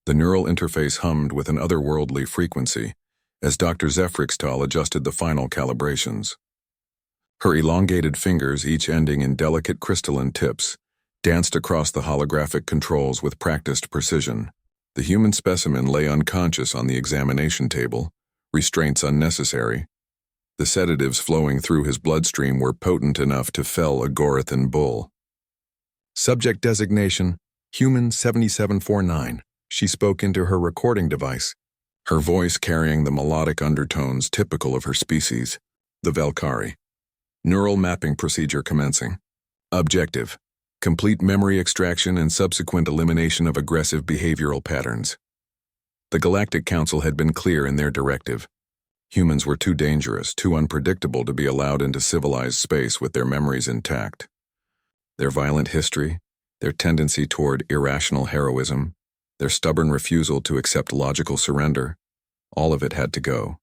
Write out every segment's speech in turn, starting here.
The neural interface hummed with an otherworldly frequency as Dr. Zefrixtal adjusted the final calibrations. Her elongated fingers, each ending in delicate crystalline tips, danced across the holographic controls with practiced precision. The human specimen lay unconscious on the examination table, restraints unnecessary. The sedatives flowing through his bloodstream were potent enough to fell a Gorathan bull. Subject designation, Human 7749. She spoke into her recording device, her voice carrying the melodic undertones typical of her species, the Valkyrie. Neural mapping procedure commencing. Objective: complete memory extraction and subsequent elimination of aggressive behavioral patterns. The Galactic Council had been clear in their directive. Humans were too dangerous, too unpredictable to be allowed into civilized space with their memories intact. Their violent history, their tendency toward irrational heroism, their stubborn refusal to accept logical surrender, all of it had to go.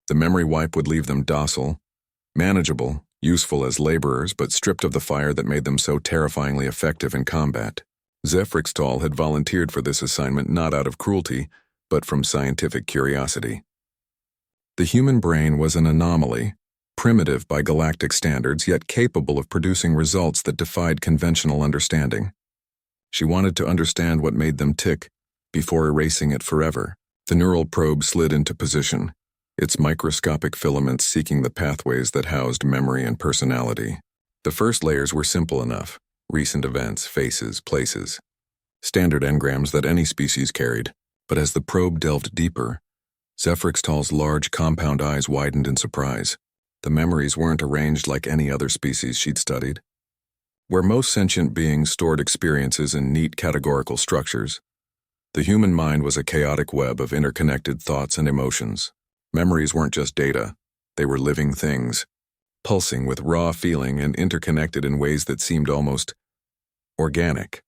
The memory wipe would leave them docile, manageable, useful as laborers, but stripped of the fire that made them so terrifyingly effective in combat. Zefrixtal had volunteered for this assignment not out of cruelty, but from scientific curiosity. The human brain was an anomaly, primitive by galactic standards, yet capable of producing results that defied conventional understanding. She wanted to understand what made them tick before erasing it forever. The neural probe slid into position, its microscopic filaments seeking the pathways that housed memory and personality. The first layers were simple enough: recent events, faces, places, standard engrams that any species carried. But as the probe delved deeper, Zefrixtal's large compound eyes widened in surprise. The memories weren't arranged like any other species she'd studied. Where most sentient beings stored experiences in neat categorical structures, the human mind was a chaotic web of interconnected thoughts and emotions. Memories weren't just data, they were living things, pulsing with raw feeling and interconnected in ways that seemed almost organic.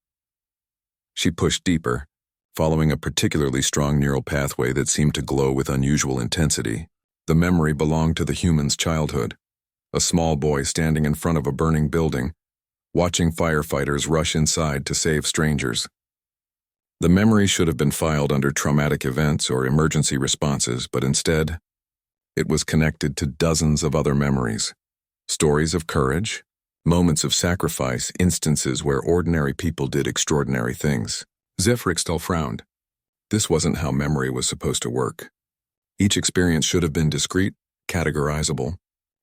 She pushed deeper, following a particularly strong neural pathway that seemed to glow with unusual intensity. The memory belonged to the human's childhood, a small boy standing in front of a burning building, watching firefighters rush inside to save strangers. The memory should have been filed under traumatic events or emergency responses, but instead, it was connected to dozens of other memories. Stories of courage, moments of sacrifice, instances where ordinary people did extraordinary things. Zefrixtal frowned. This wasn't how memory was supposed to work. Each experience should have been discrete, categorizable.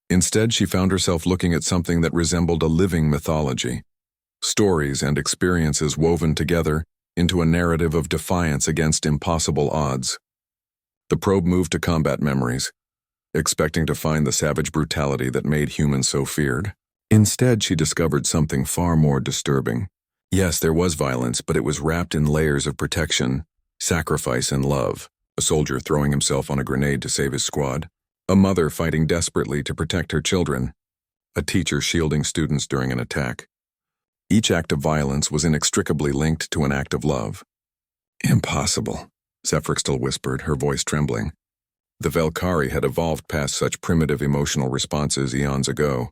Instead, she found herself looking at something that resembled a living mythology. Stories and experiences woven together into a narrative of defiance against impossible odds. The probe moved to combat memories, expecting to find the savage brutality that made humans so feared. Instead, she discovered something far more disturbing. Yes, there was violence, but it was wrapped in layers of protection, sacrifice, and love. A soldier throwing himself on a grenade to save his squad. A mother fighting desperately to protect her children. A teacher shielding students during an attack. Each act of violence was inextricably linked to an act of love. Impossible, Zefrixtal whispered, her voice trembling. The Valkyrie had evolved past such primitive emotional responses eons ago.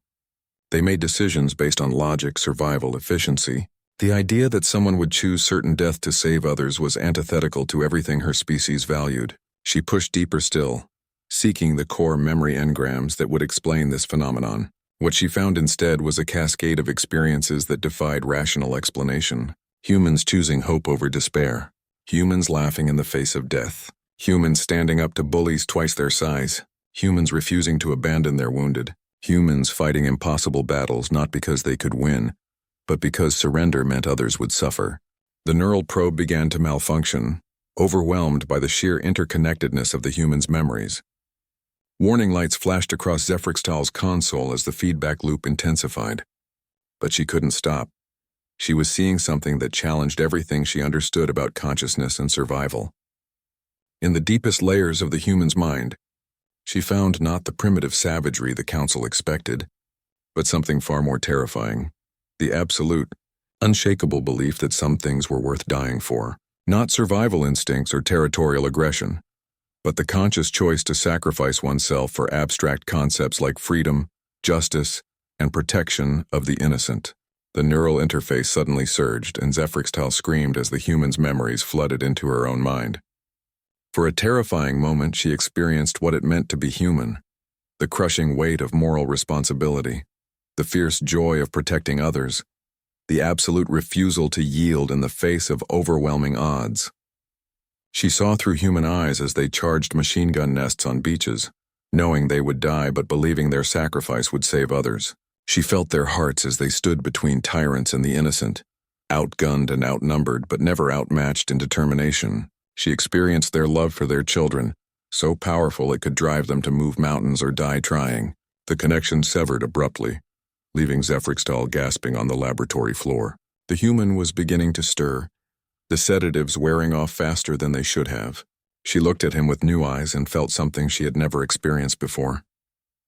They made decisions based on logic, survival, efficiency. The idea that someone would choose certain death to save others was antithetical to everything her species valued. She pushed deeper still, seeking the core memory engrams that would explain this phenomenon. What she found instead was a cascade of experiences that defied rational explanation. Humans choosing hope over despair. Humans laughing in the face of death. Humans standing up to bullies twice their size. Humans refusing to abandon their wounded. Humans fighting impossible battles not because they could win, but because surrender meant others would suffer. The neural probe began to malfunction, overwhelmed by the sheer interconnectedness of the human's memories. Warning lights flashed across Zefrixtal's console as the feedback loop intensified. But she couldn't stop. She was seeing something that challenged everything she understood about consciousness and survival. In the deepest layers of the human's mind, she found not the primitive savagery the Council expected, but something far more terrifying. The absolute, unshakable belief that some things were worth dying for. Not survival instincts or territorial aggression, but the conscious choice to sacrifice oneself for abstract concepts like freedom, justice, and protection of the innocent. The neural interface suddenly surged, and Zephrixtal screamed as the human's memories flooded into her own mind. For a terrifying moment, she experienced what it meant to be human, the crushing weight of moral responsibility, the fierce joy of protecting others, the absolute refusal to yield in the face of overwhelming odds. She saw through human eyes as they charged machine gun nests on beaches, knowing they would die but believing their sacrifice would save others. She felt their hearts as they stood between tyrants and the innocent, outgunned and outnumbered but never outmatched in determination. She experienced their love for their children, so powerful it could drive them to move mountains or die trying. The connection severed abruptly, leaving Zephrixtal gasping on the laboratory floor. The human was beginning to stir, the sedatives wearing off faster than they should have. She looked at him with new eyes and felt something she had never experienced before.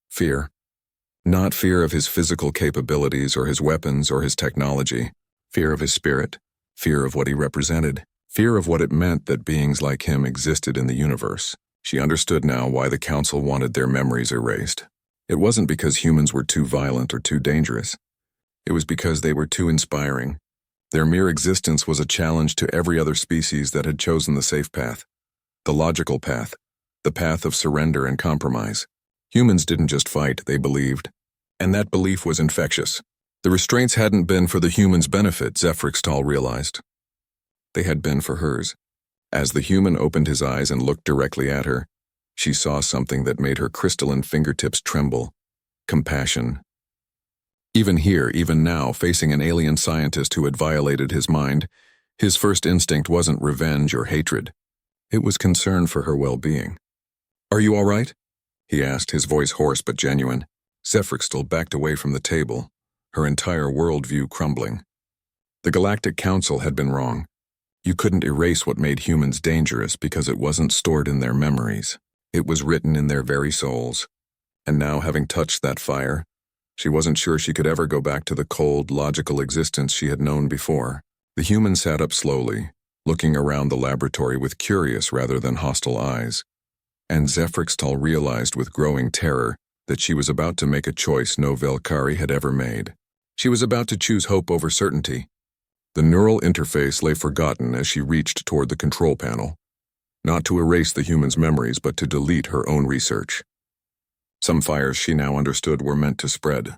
Fear. Not fear of his physical capabilities or his weapons or his technology. Fear of his spirit. Fear of what he represented. Fear of what it meant that beings like him existed in the universe. She understood now why the Council wanted their memories erased. It wasn't because humans were too violent or too dangerous. It was because they were too inspiring. Their mere existence was a challenge to every other species that had chosen the safe path, the logical path, the path of surrender and compromise. Humans didn't just fight, they believed. And that belief was infectious. The restraints hadn't been for the humans' benefit, Zephrixtal realized. They had been for hers. As the human opened his eyes and looked directly at her, she saw something that made her crystalline fingertips tremble. Compassion. Even here, even now, facing an alien scientist who had violated his mind, his first instinct wasn't revenge or hatred. It was concern for her well-being. "Are you all right?" he asked, his voice hoarse but genuine. Zephrixtal backed away from the table, her entire worldview crumbling. The Galactic Council had been wrong. You couldn't erase what made humans dangerous because it wasn't stored in their memories. It was written in their very souls. And now, having touched that fire, she wasn't sure she could ever go back to the cold, logical existence she had known before. The human sat up slowly, looking around the laboratory with curious rather than hostile eyes. And Zephrixtal realized with growing terror that she was about to make a choice no Velkari had ever made. She was about to choose hope over certainty. The neural interface lay forgotten as she reached toward the control panel, not to erase the human's memories but to delete her own research. Some fires she now understood were meant to spread.